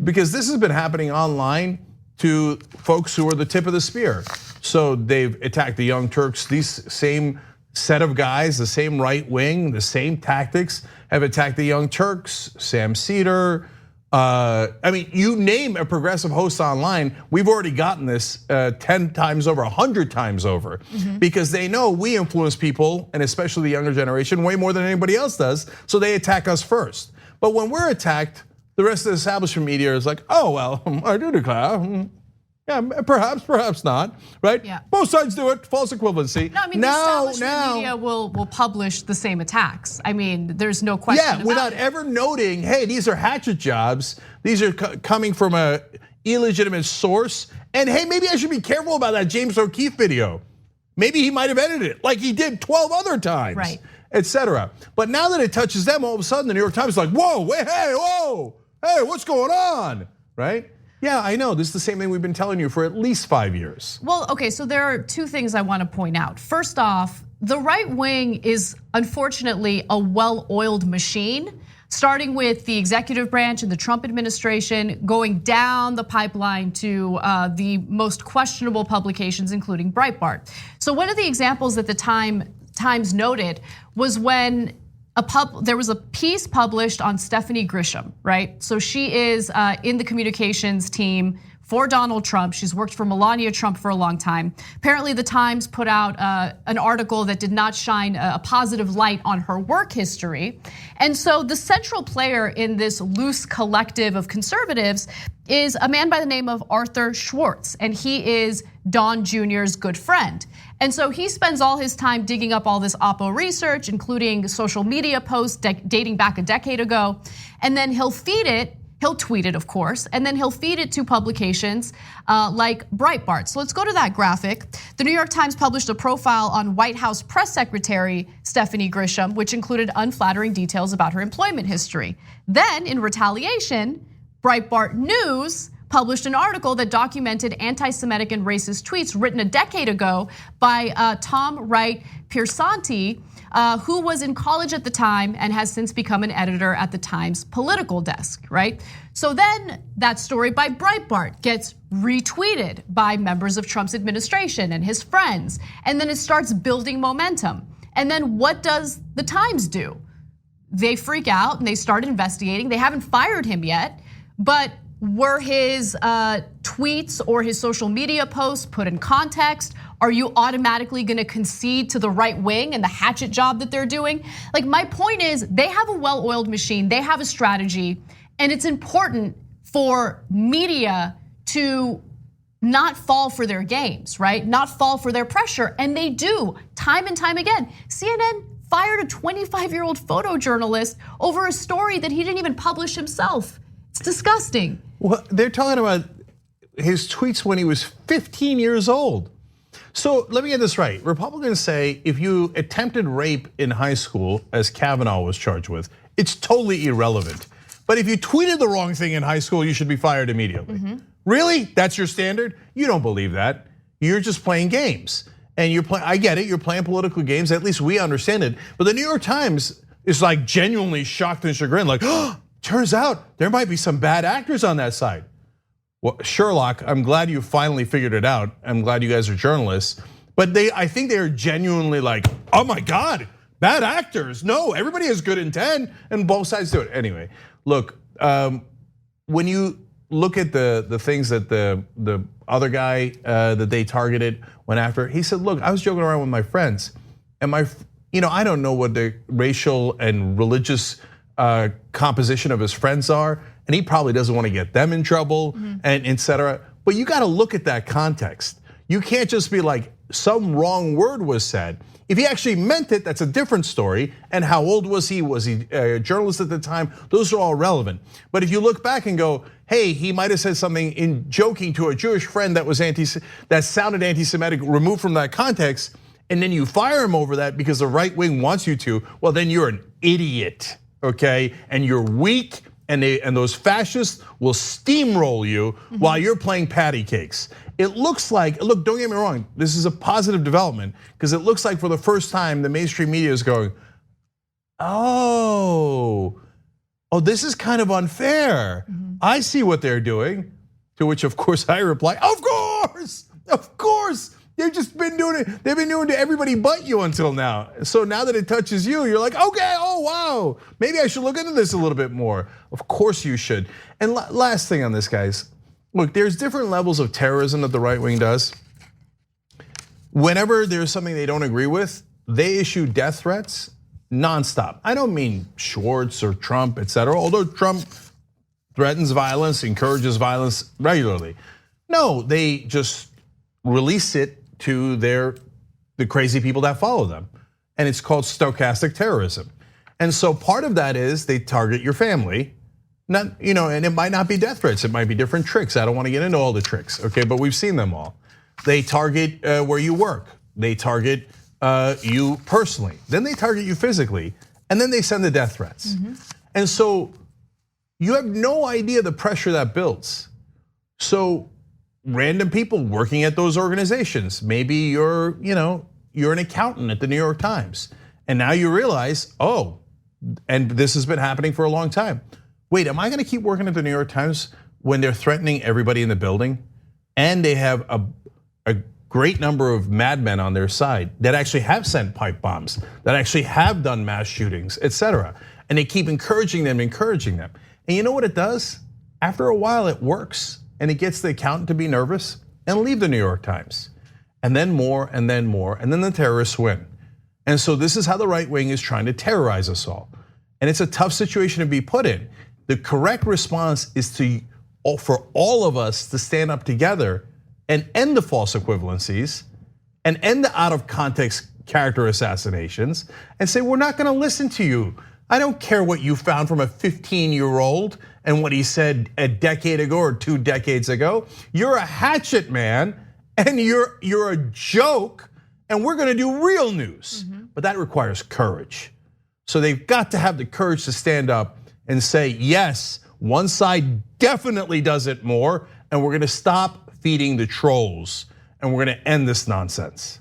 Because this has been happening online to folks who are the tip of the spear. So they've attacked the Young Turks, these same set of guys, the same right wing, the same tactics have attacked the Young Turks, Sam Cedar. I mean, you name a progressive host online, we've already gotten this 10 times over, 100 times over, because they know we influence people, and especially the younger generation, way more than anybody else does, so they attack us first. But when we're attacked, the rest of the establishment media is like, oh, well, I do declare, Yeah, perhaps not, right? Yeah. Both sides do it, false equivalency. No, I mean, the establishment media will publish the same attacks. I mean, there's no question about without it. ever noting, hey, these are hatchet jobs. These are coming from a illegitimate source. And hey, maybe I should be careful about that James O'Keefe video. Maybe he might have edited it like he did 12 other times, right, etc. But now that it touches them, all of a sudden the New York Times is like, whoa, wait, hey, what's going on, right? Yeah, I know. This is the same thing we've been telling you for at least 5 years. Well, okay, so there are two things I want to point out. First off, the right wing is unfortunately a well-oiled machine, starting with the executive branch and the Trump administration, going down the pipeline to the most questionable publications, including Breitbart. So one of the examples that the Times noted was when there was a piece published on Stephanie Grisham, right? So she is in the communications team for Donald Trump. She's worked for Melania Trump for a long time. Apparently the Times put out an article that did not shine a positive light on her work history. And so the central player in this loose collective of conservatives is a man by the name of Arthur Schwartz, and he is Don Jr.'s good friend. And so he spends all his time digging up all this Oppo research, including social media posts dating back a decade ago, and then he'll feed it. He'll tweet it, of course, and then he'll feed it to publications like Breitbart. So let's go to that graphic. The New York Times published a profile on White House Press Secretary Stephanie Grisham, which included unflattering details about her employment history. Then, in retaliation, Breitbart News published an article that documented anti-Semitic and racist tweets written a decade ago by Tom Wright Piersanti, who was in college at the time and has since become an editor at the Times political desk, right? So then that story by Breitbart gets retweeted by members of Trump's administration and his friends, and then it starts building momentum. And then what does the Times do? They freak out and they start investigating. They haven't fired him yet, but were his tweets or his social media posts put in context? Are you automatically gonna concede to the right wing and the hatchet job that they're doing? Like, my point is, they have a well-oiled machine, they have a strategy, and it's important for media to not fall for their games, right? Not fall for their pressure, and they do time and time again. CNN fired a 25-year-old photojournalist over a story that he didn't even publish himself. It's disgusting. Well, they're talking about his tweets when he was 15 years old. So let me get this right. Republicans say if you attempted rape in high school, as Kavanaugh was charged with, it's totally irrelevant. But if you tweeted the wrong thing in high school, you should be fired immediately. Really? That's your standard? You don't believe that. You're just playing games. And you're playing, I get it, you're playing political games, at least we understand it. But the New York Times is like genuinely shocked and chagrined, like, oh, turns out there might be some bad actors on that side. Well, Sherlock, I'm glad you finally figured it out. I'm glad you guys are journalists. But I think they are genuinely like, oh my God, bad actors. No, everybody has good intent and both sides do it. Anyway, look, when you look at the things that the other guy that they targeted went after, he said, look, I was joking around with my friends and I don't know what the racial and religious composition of his friends are, and he probably doesn't want to get them in trouble, and etc. But you got to look at that context. You can't just be like, some wrong word was said. If he actually meant it, that's a different story. And how old was he? Was he a journalist at the time? Those are all relevant. But if you look back and go, hey, he might have said something in joking to a Jewish friend that sounded anti-Semitic, removed from that context, and then you fire him over that because the right wing wants you to, well, then you're an idiot. Okay, and you're weak, and those fascists will steamroll you while you're playing patty cakes. It looks like, look, don't get me wrong, this is a positive development because it looks like for the first time the mainstream media is going, oh, this is kind of unfair. I see what they're doing. To which, of course, I reply, of course. They've just been doing it. They've been doing it to everybody but you until now. So now that it touches you, you're like, okay, oh wow, maybe I should look into this a little bit more. Of course you should. And last thing on this, guys, look, there's different levels of terrorism that the right wing does. Whenever there's something they don't agree with, they issue death threats nonstop. I don't mean Schwartz or Trump, etc. Although Trump threatens violence, encourages violence regularly. No, they just release it to the crazy people that follow them. And it's called stochastic terrorism. And so part of that is they target your family. Not, and it might not be death threats, it might be different tricks. I don't want to get into all the tricks, okay, but we've seen them all. They target where you work. They target you personally. Then they target you physically, and then they send the death threats. And so you have no idea the pressure that builds. So random people working at those organizations, maybe you're an accountant at the New York Times, and now you realize, and this has been happening for a long time. Wait, am I gonna keep working at the New York Times when they're threatening everybody in the building? And they have a great number of madmen on their side that actually have sent pipe bombs, that actually have done mass shootings, etc. And they keep encouraging them. And you know what it does? After a while, it works, and it gets the accountant to be nervous and leave the New York Times. And then more, and then more, and then the terrorists win. And so this is how the right wing is trying to terrorize us all. And it's a tough situation to be put in. The correct response is for all of us to stand up together and end the false equivalencies and end the out of context character assassinations and say, we're not gonna listen to you. I don't care what you found from a 15-year-old and what he said a decade ago or 2 decades ago. You're a hatchet man and you're a joke, and we're gonna do real news. But that requires courage. So they've got to have the courage to stand up and say, yes, one side definitely does it more, and we're gonna stop feeding the trolls, and we're gonna end this nonsense.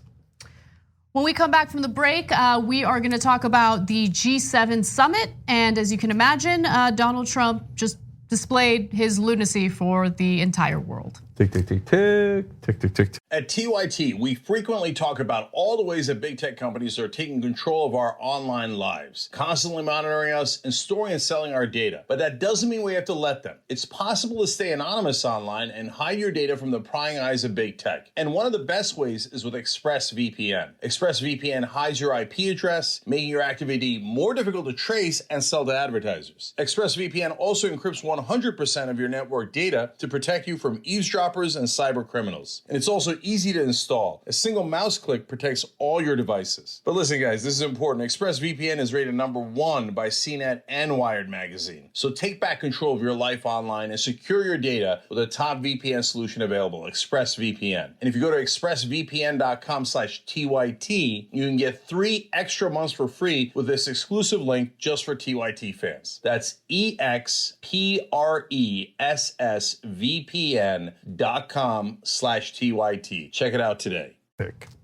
When we come back from the break, we are gonna talk about the G7 summit, and as you can imagine, Donald Trump just displayed his lunacy for the entire world. Tick, tick, tick, tick, tick, tick, tick. At TYT, we frequently talk about all the ways that big tech companies are taking control of our online lives, constantly monitoring us and storing and selling our data. But that doesn't mean we have to let them. It's possible to stay anonymous online and hide your data from the prying eyes of big tech. And one of the best ways is with ExpressVPN. ExpressVPN hides your IP address, making your activity more difficult to trace and sell to advertisers. ExpressVPN also encrypts 100% of your network data to protect you from eavesdroppers and cyber criminals. And it's also easy to install. A single mouse click protects all your devices. But listen guys, this is important. ExpressVPN is rated #1 by CNET and Wired magazine. So take back control of your life online and secure your data with a top VPN solution available, ExpressVPN. And if you go to expressvpn.com/TYT, you can get 3 extra months for free with this exclusive link just for TYT fans. That's expressvpn.com/TYT. Check it out today.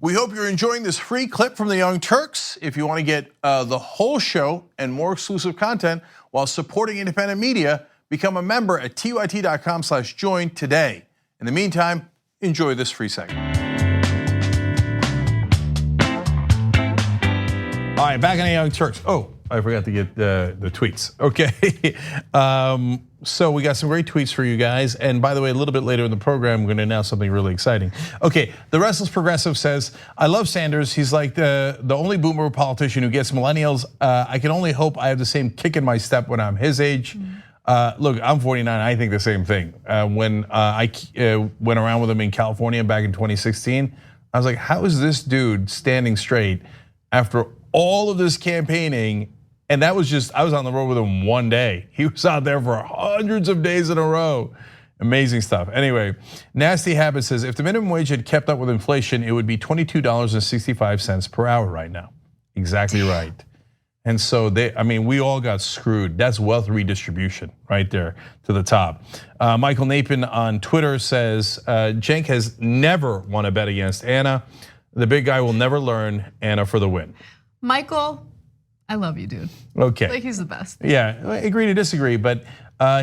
We hope you're enjoying this free clip from the Young Turks. If you want to get the whole show and more exclusive content while supporting independent media, become a member at tyt.com/join today. In the meantime, enjoy this free segment. All right, back in the Young Turks. Oh, I forgot to get the tweets. Okay, so we got some great tweets for you guys. And by the way, a little bit later in the program, we're gonna announce something really exciting. Okay, the Restless Progressive says, I love Sanders. He's like the only boomer politician who gets millennials. I can only hope I have the same kick in my step when I'm his age. Look, I'm 49, I think the same thing. When I went around with him in California back in 2016, I was like, how is this dude standing straight after all of this campaigning? And that was just, I was on the road with him one day. He was out there for hundreds of days in a row. Amazing stuff. Anyway, Nasty Habit says, if the minimum wage had kept up with inflation, it would be $22.65 per hour right now. Exactly right. And so we all got screwed. That's wealth redistribution right there to the top. Michael Napin on Twitter says, Cenk has never won a bet against Anna. The big guy will never learn. Anna for the win. Michael, I love you, dude. Okay. Like he's the best. Yeah, I agree to disagree, but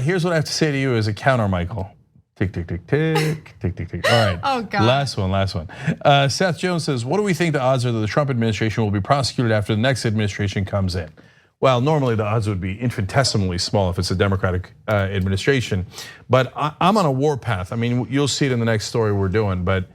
here's what I have to say to you as a counter, Michael. Tick, tick, tick, tick, tick, tick, tick. All right. Oh, God. Last one. Seth Jones says, what do we think the odds are that the Trump administration will be prosecuted after the next administration comes in? Well, normally the odds would be infinitesimally small if it's a Democratic administration, but I'm on a warpath. I mean, you'll see it in the next story we're doing, but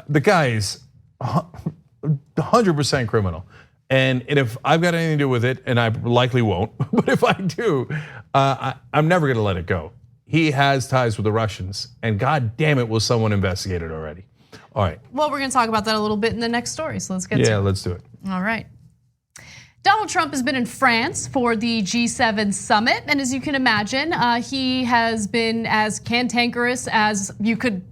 the guy is 100% criminal. And if I've got anything to do with it, and I likely won't, but if I do, I'm never gonna let it go. he has ties with the Russians, and God damn it, was someone investigated already. All right. Well, we're gonna talk about that a little bit in the next story, so let's get to it. Yeah, let's do it. All right. Donald Trump has been in France for the G7 summit, and as you can imagine, he has been as cantankerous as you could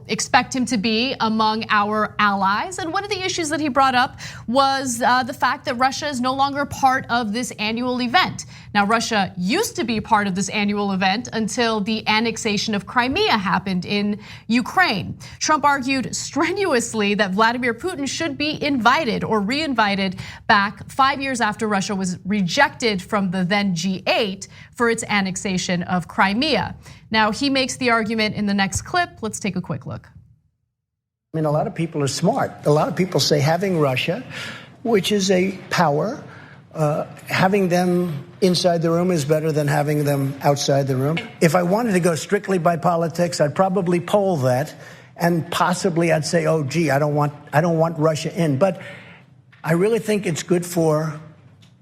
expect him to be among our allies. And one of the issues that he brought up was the fact that Russia is no longer part of this annual event. Now, Russia used to be part of this annual event until the annexation of Crimea happened in Ukraine. Trump argued strenuously that Vladimir Putin should be invited or re-invited back 5 years after Russia was rejected from the then G8 for its annexation of Crimea. Now, he makes the argument in the next clip. Let's take a quick look. I mean, a lot of people are smart. A lot of people say having Russia, which is a power, having them inside the room is better than having them outside the room. If I wanted to go strictly by politics, I'd probably poll that, and possibly I'd say, oh, gee, I don't want Russia in. But I really think it's good for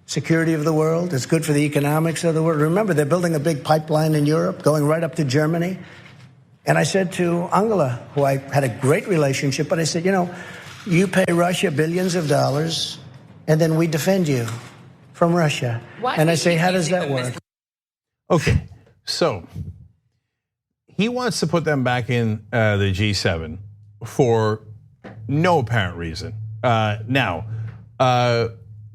security of the world. It's good for the economics of the world. Remember, they're building a big pipeline in Europe, going right up to Germany. And I said to Angela, who I had a great relationship, but I said, you pay Russia billions of dollars, and then we defend you from Russia. And I say, how does that work? Okay, so he wants to put them back in the G7 for no apparent reason. Now,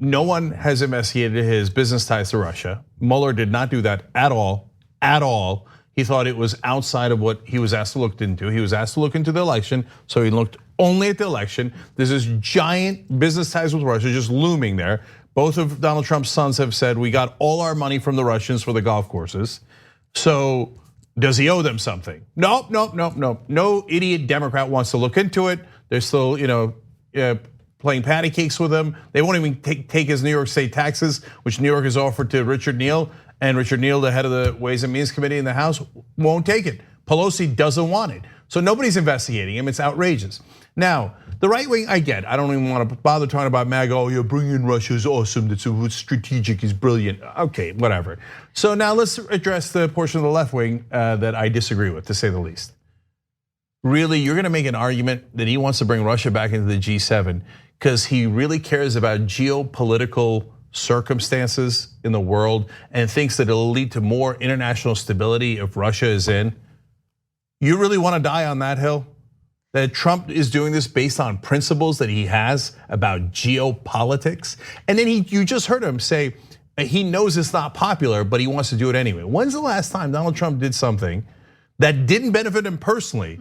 no one has investigated his business ties to Russia. Mueller did not do that at all, at all. He thought it was outside of what he was asked to look into. He was asked to look into the election, so he looked only at the election. There's this giant business ties with Russia just looming there. Both of Donald Trump's sons have said, we got all our money from the Russians for the golf courses. So does he owe them something? Nope. No idiot Democrat wants to look into it. They're still, playing patty cakes with him. They won't even take his New York State taxes, which New York has offered to Richard Neal. And Richard Neal, the head of the Ways and Means Committee in the House, won't take it. Pelosi doesn't want it. So nobody's investigating him. It's outrageous. Now, the right wing, I get. I don't even want to bother talking about MAGA. Oh, you're bringing Russia is awesome. That's strategic, is brilliant. Okay, whatever. So now let's address the portion of the left wing that I disagree with, to say the least. Really, you're going to make an argument that he wants to bring Russia back into the G7 because he really cares about geopolitical circumstances in the world and thinks that it'll lead to more international stability if Russia is in. You really want to die on that hill? That Trump is doing this based on principles that he has about geopolitics? And then you just heard him say he knows it's not popular, but he wants to do it anyway. When's the last time Donald Trump did something that didn't benefit him personally,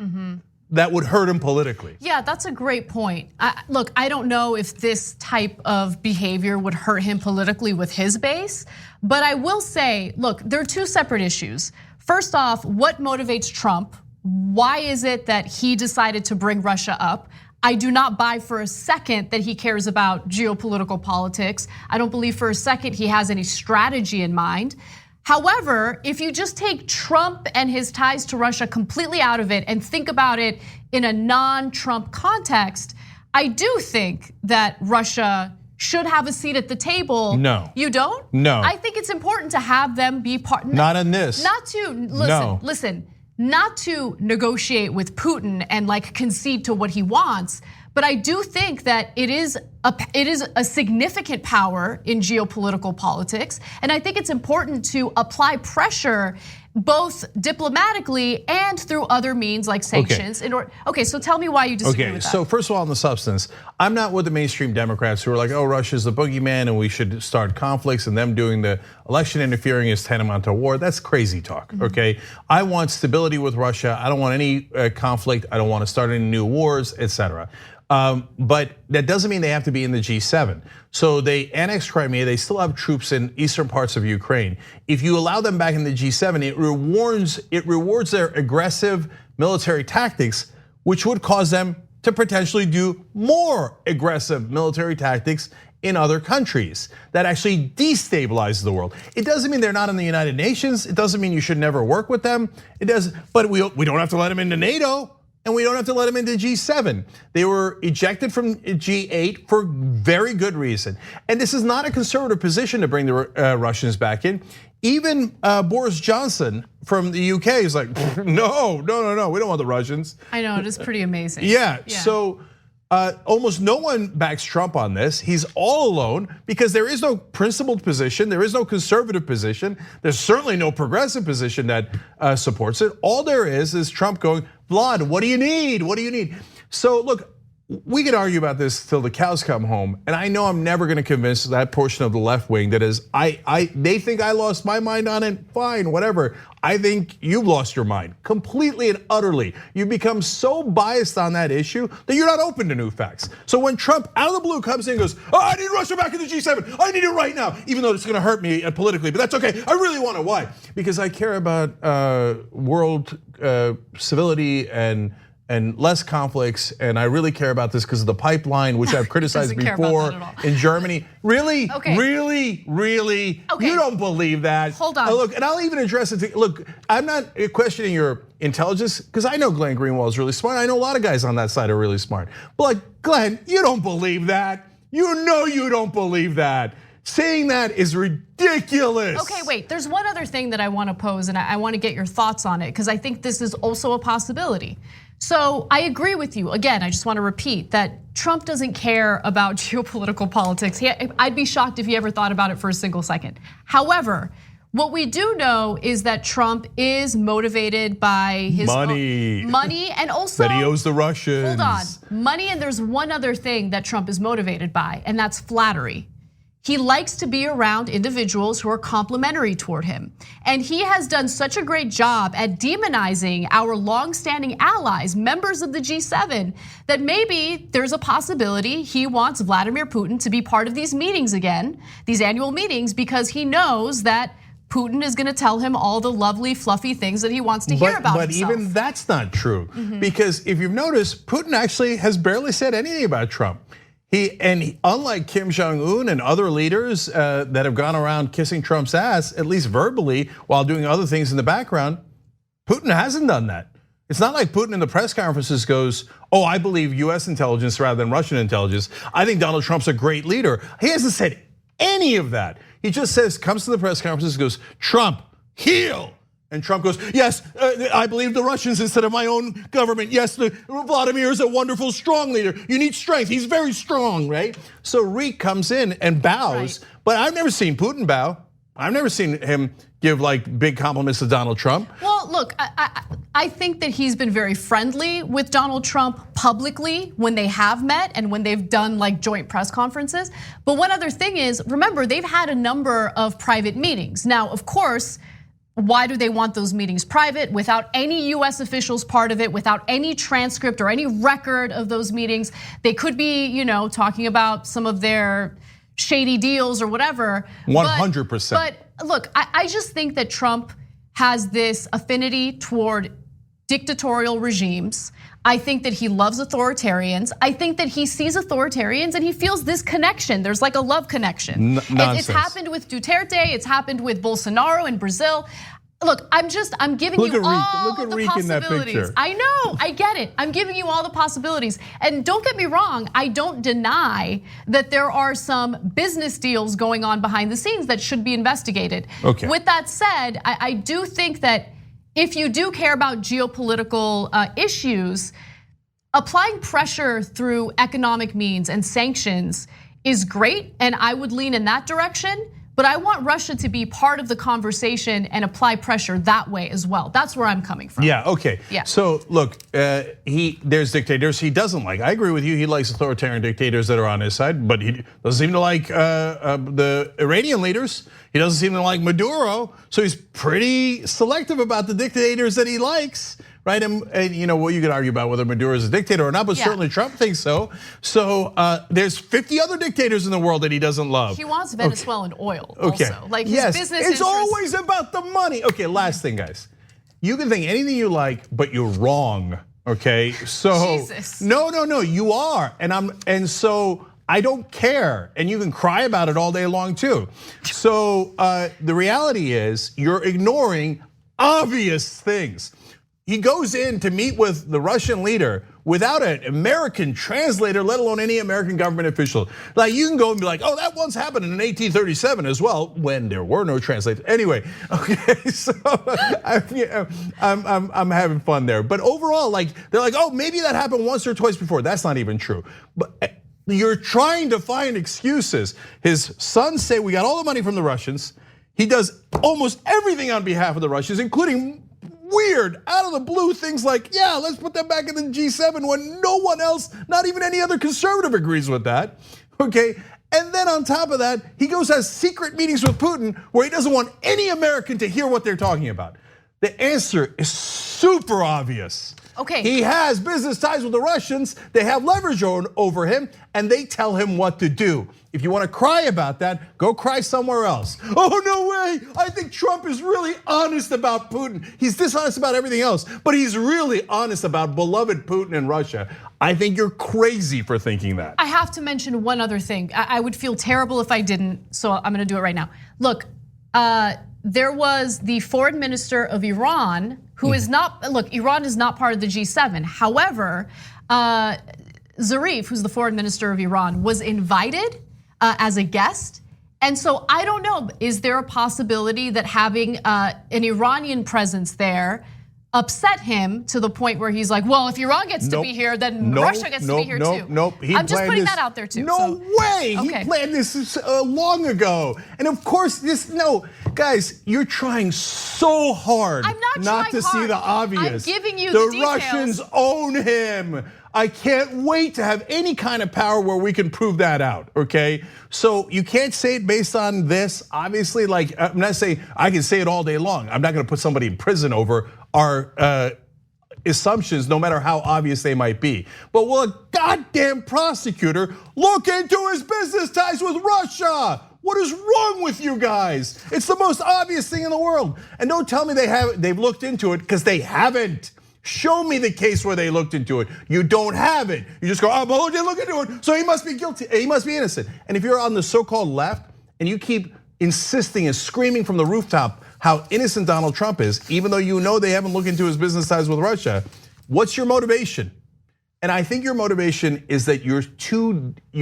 that would hurt him politically? Yeah, that's a great point. Look, I don't know if this type of behavior would hurt him politically with his base, but I will say, look, there are two separate issues. First off, what motivates Trump? Why is it that he decided to bring Russia up? I do not buy for a second that he cares about geopolitical politics. I don't believe for a second he has any strategy in mind. However, if you just take Trump and his ties to Russia completely out of it and think about it in a non-Trump context, I do think that Russia should have a seat at the table. No. You don't? No. I think it's important to have them be part. Not in this. Not to, listen, not to negotiate with Putin and concede to what he wants. But I do think that it is a significant power in geopolitical politics, and I think it's important to apply pressure both diplomatically and through other means like sanctions. Okay, so tell me why you disagree with that. So first of all, on the substance, I'm not with the mainstream Democrats who are like, oh, Russia's the boogeyman and we should start conflicts, and them doing the election interfering is tantamount to war. That's crazy talk, okay? I want stability with Russia. I don't want any conflict. I don't want to start any new wars, etc. But that doesn't mean they have to be in the G7. So they annexed Crimea, they still have troops in eastern parts of Ukraine. If you allow them back in the G7, it rewards their aggressive military tactics, which would cause them to potentially do more aggressive military tactics in other countries that actually destabilize the world. It doesn't mean they're not in the United Nations. It doesn't mean you should never work with them. It does, but we don't have to let them into NATO. And we don't have to let them into G7. They were ejected from G8 for very good reason. And this is not a conservative position to bring the Russians back in. Even Boris Johnson from the UK is like, no, we don't want the Russians. I know, it is pretty amazing. Yeah. So almost no one backs Trump on this. He's all alone because there is no principled position. There is no conservative position. There's certainly no progressive position that supports it. All there is Trump going, Vlad, what do you need? What do you need? So look, we could argue about this till the cows come home, and I know I'm never going to convince that portion of the left wing that is, they think I lost my mind on it. Fine, whatever. I think you've lost your mind completely and utterly. You've become so biased on that issue that you're not open to new facts. So when Trump out of the blue comes in and goes, I need Russia back in the G7. I need it right now, even though it's going to hurt me politically, but that's okay. I really want it. Why? Because I care about world civility and less conflicts, and I really care about this because of the pipeline, which I've criticized before in Germany. Really? Okay. Really? Okay. You don't believe that? Hold on. Look, and I'll even address it. Look, I'm not questioning your intelligence because I know Glenn Greenwald is really smart. I know a lot of guys on that side are really smart. But like, Glenn, you don't believe that. You know you don't believe that. Saying that is ridiculous. Okay, wait, there's one other thing that I want to pose, and I want to get your thoughts on it because I think this is also a possibility. So I agree with you. Again, I just want to repeat that Trump doesn't care about geopolitical politics. I'd be shocked if he ever thought about it for a single second. However, what we do know is that Trump is motivated by his money and also that he owes the Russians. Hold on, money, and there's one other thing that Trump is motivated by, and that's flattery. He likes to be around individuals who are complimentary toward him. And he has done such a great job at demonizing our longstanding allies, members of the G7, that maybe there's a possibility he wants Vladimir Putin to be part of these meetings again, these annual meetings, because he knows that Putin is gonna tell him all the lovely, fluffy things that he wants to hear about himself. But even that's not true. Because if you've noticed, Putin actually has barely said anything about Trump. Unlike Kim Jong-un and other leaders that have gone around kissing Trump's ass, at least verbally, while doing other things in the background, Putin hasn't done that. It's not like Putin in the press conferences goes, I believe US intelligence rather than Russian intelligence. I think Donald Trump's a great leader. He hasn't said any of that. He just comes to the press conferences, goes, Trump, heel. And Trump goes, yes, I believe the Russians instead of my own government. Yes, Vladimir is a wonderful, strong leader. You need strength, he's very strong, right? So Reek comes in and bows, but I've never seen Putin bow. I've never seen him give like big compliments to Donald Trump. Well, look, I think that he's been very friendly with Donald Trump publicly when they have met and when they've done like joint press conferences. But one other thing is, remember, they've had a number of private meetings. Now, of course, why do they want those meetings private without any US officials part of it, without any transcript or any record of those meetings? They could be, talking about some of their shady deals or whatever. 100%. But look, I just think that Trump has this affinity toward dictatorial regimes. I think that he loves authoritarians. I think that he sees authoritarians and he feels this connection. There's like a love connection. It's happened with Duterte, it's happened with Bolsonaro in Brazil. Look, I'm giving you all the possibilities. I know, I get it. I'm giving you all the possibilities. And don't get me wrong, I don't deny that there are some business deals going on behind the scenes that should be investigated. Okay. With that said, I do think that if you do care about geopolitical issues, applying pressure through economic means and sanctions is great, and I would lean in that direction. But I want Russia to be part of the conversation and apply pressure that way as well. That's where I'm coming from. Yeah, okay. Yeah. So look, there's dictators he doesn't like. I agree with you, he likes authoritarian dictators that are on his side, but he doesn't seem to like the Iranian leaders. He doesn't seem to like Maduro, so he's pretty selective about the dictators that he likes. Right, and well, you could argue about whether Maduro is a dictator or not, but certainly Trump thinks so. So there's 50 other dictators in the world that he doesn't love. He wants Venezuelan oil also. Like his business it's interests. always about the money. Okay, last thing, guys. You can think anything you like, but you're wrong. Okay, so Jesus. No, you are, and so I don't care, and you can cry about it all day long too. So the reality is, you're ignoring obvious things. He goes in to meet with the Russian leader without an American translator, let alone any American government official. Like you can go and be like, oh, that once happened in 1837 as well, when there were no translators. Anyway, okay, so I'm having fun there. But overall, like they're like, oh, maybe that happened once or twice before. That's not even true. But you're trying to find excuses. His sons say we got all the money from the Russians. He does almost everything on behalf of the Russians, including weird, out of the blue things like, yeah, let's put them back in the G7 when no one else, not even any other conservative agrees with that, okay? And then on top of that, he goes has secret meetings with Putin where he doesn't want any American to hear what they're talking about. The answer is super obvious. Okay. He has business ties with the Russians, they have leverage over him, and they tell him what to do. If you want to cry about that, go cry somewhere else. Oh, no way, I think Trump is really honest about Putin. He's dishonest about everything else, but he's really honest about beloved Putin and Russia. I think you're crazy for thinking that. I have to mention one other thing. I would feel terrible if I didn't, so I'm gonna do it right now. Look, there was the foreign minister of Iran who is not, look, Iran is not part of the G7. However, Zarif, who's the foreign minister of Iran, was invited as a guest. And so I don't know, is there a possibility that having an Iranian presence there upset him to the point where he's like, well, if Iran gets to be here, then Russia gets to be here too. Nope. I'm just putting that out there too. No way, he planned this long ago. And of course, guys, you're trying so hard not to see the obvious. I'm giving you the details. Russians own him. I can't wait to have any kind of power where we can prove that out, okay? So you can't say it based on this. Obviously, like I'm not saying, I can say it all day long. I'm not gonna put somebody in prison over our assumptions, no matter how obvious they might be. But will a goddamn prosecutor look into his business ties with Russia? What is wrong with you guys? It's the most obvious thing in the world. And don't tell me they've looked into it, because they haven't. Show me the case where they looked into it. You don't have it. You just go, oh, well, they look into it, so he must be guilty, he must be innocent. And if you're on the so-called left and you keep insisting and screaming from the rooftop how innocent Donald Trump is, even though you know they haven't looked into his business ties with Russia, what's your motivation? And I think your motivation is that you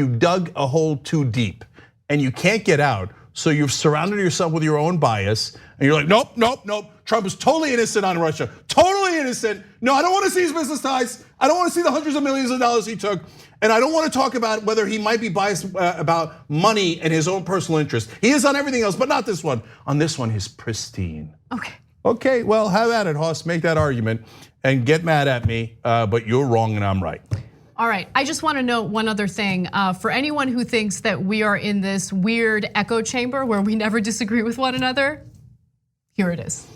dug a hole too deep and you can't get out. So you've surrounded yourself with your own bias and you're like, nope. Trump is totally innocent on Russia, totally innocent. No, I don't want to see his business ties. I don't want to see the hundreds of millions of dollars he took. And I don't want to talk about whether he might be biased about money and his own personal interest. He is on everything else, but not this one. On this one, he's pristine. Okay, well, have at it, Hoss. Make that argument and get mad at me, but you're wrong and I'm right. All right, I just want to note one other thing. For anyone who thinks that we are in this weird echo chamber where we never disagree with one another, here it is.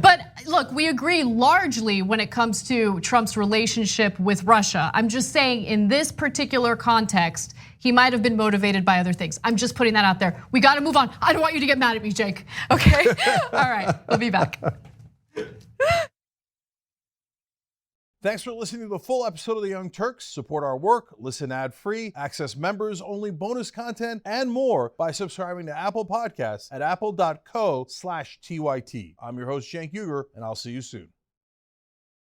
But look, we agree largely when it comes to Trump's relationship with Russia. I'm just saying in this particular context, he might have been motivated by other things. I'm just putting that out there. We gotta move on. I don't want you to get mad at me, Jake, okay? All right, we'll be back. Thanks for listening to the full episode of the Young Turks. Support our work, listen ad-free, access members-only bonus content, and more by subscribing to Apple Podcasts at apple.co/TYT. I'm your host, Cenk, and I'll see you soon.